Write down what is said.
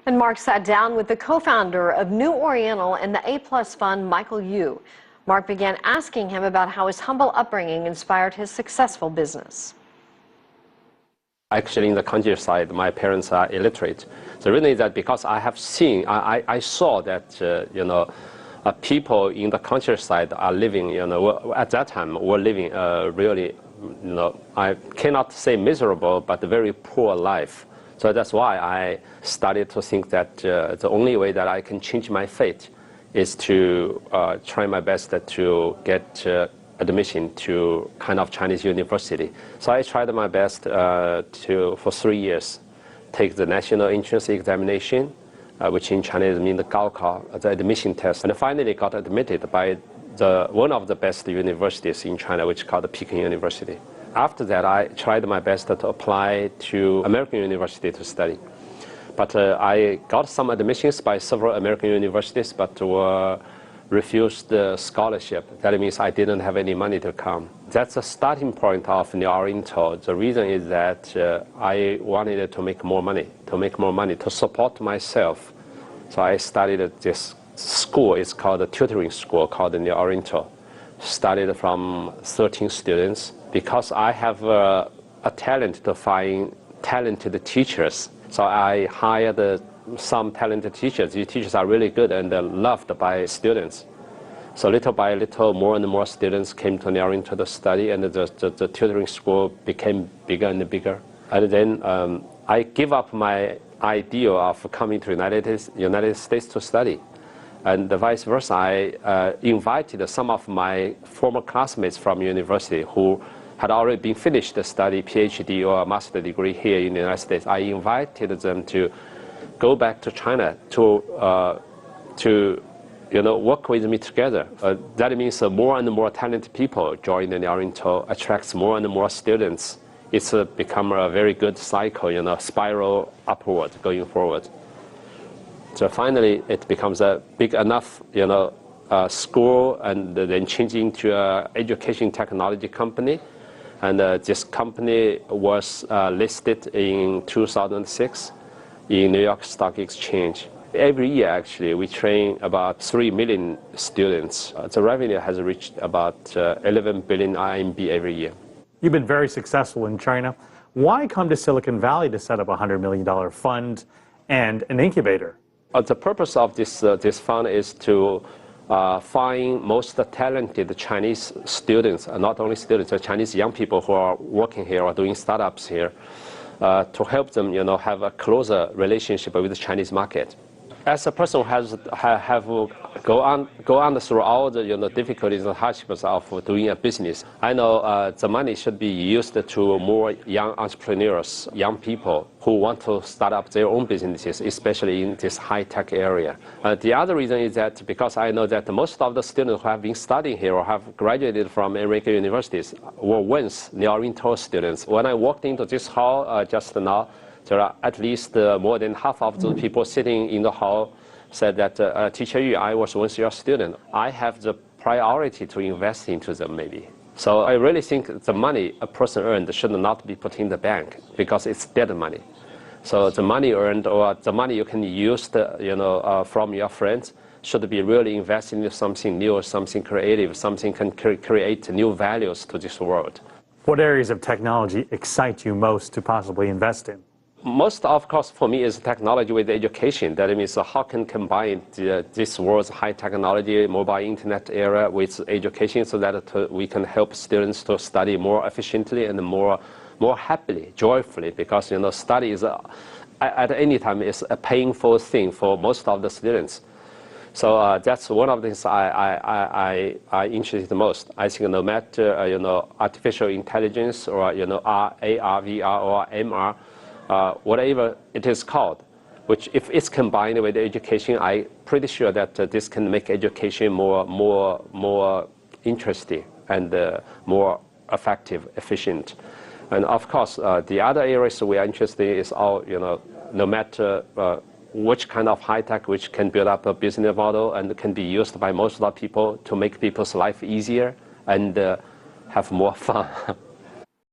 And Mark sat down with the co-founder of New Oriental and the A+ Fund, Michael Yu. Mark began asking him about how his humble upbringing inspired his successful business. Actually, in the countryside, my parents are illiterate. The reason is that because I have seen, I saw that, people in the countryside are living, at that time, were living really, I cannot say miserable, but very poor life. So that's why I started to think that the only way that I can change my fate is to try my best to get admission to kind of Chinese university. So I tried my best for 3 years, take the national entrance examination, which in Chinese means the Gaokao, the admission test, and finally got admitted by one of the best universities in China, which is called the Peking University. After that, I tried my best to apply to American university to study. But I got some admissions by several American universities, but were refused the scholarship. That means I didn't have any money to come. That's the starting point of New Oriental. The reason is that I wanted to make more money, to support myself. So I started this school. It's called a tutoring school called New Oriental. Started from 13 students. Because I have a talent to find talented teachers, so I hired some talented teachers. These teachers are really good and loved by students. So little by little, more and more students came to New Oriental to study, and the tutoring school became bigger and bigger. And then I gave up my idea of coming to United States to study. And vice versa, I invited some of my former classmates from university who had already been finished the study, PhD or master degree here in the United States. I invited them to go back to China to work with me together. That means more and more talented people join the New Oriental, attracts more and more students. It's become a very good cycle, spiral upward going forward. So finally, it becomes a big enough, school, and then changing to an education technology company. And this company was listed in 2006 in New York Stock Exchange. Every year, actually, we train about 3 million students. The revenue has reached about 11 billion RMB every year. You've been very successful in China. Why come to Silicon Valley to set up a $100 million fund and an incubator? The purpose of this fund is to find most talented Chinese students, not only students, Chinese young people who are working here or doing startups here, to help them, have a closer relationship with the Chinese market. As a person who has go on through all the difficulties and hardships of doing a business, I know the money should be used to more young entrepreneurs, young people who want to start up their own businesses, especially in this high-tech area. The other reason is that because I know that most of the students who have been studying here or have graduated from American universities were once New Oriental students. When I walked into this hall just now, there are at least more than half of the people sitting in the hall said that, Teacher Yu, I was once your student. I have the priority to invest into them, maybe. So I really think the money a person earned should not be put in the bank because it's dead money. So the money earned or the money you can use from your friends should be really invested into something new, something creative, something can create new values to this world. What areas of technology excite you most to possibly invest in? Most, of course, for me is technology with education. That means how can combine this world's high technology, mobile internet era with education so that we can help students to study more efficiently and more happily, joyfully, because study is at any time is a painful thing for most of the students. So that's one of the things I interested the most. I think no matter artificial intelligence or AR, VR, or MR. Whatever it is called, which if it's combined with education, I'm pretty sure that this can make education more interesting and more effective, efficient. And of course, the other areas we are interested in is all, no matter which kind of high tech which can build up a business model and can be used by most of the people to make people's life easier and have more fun.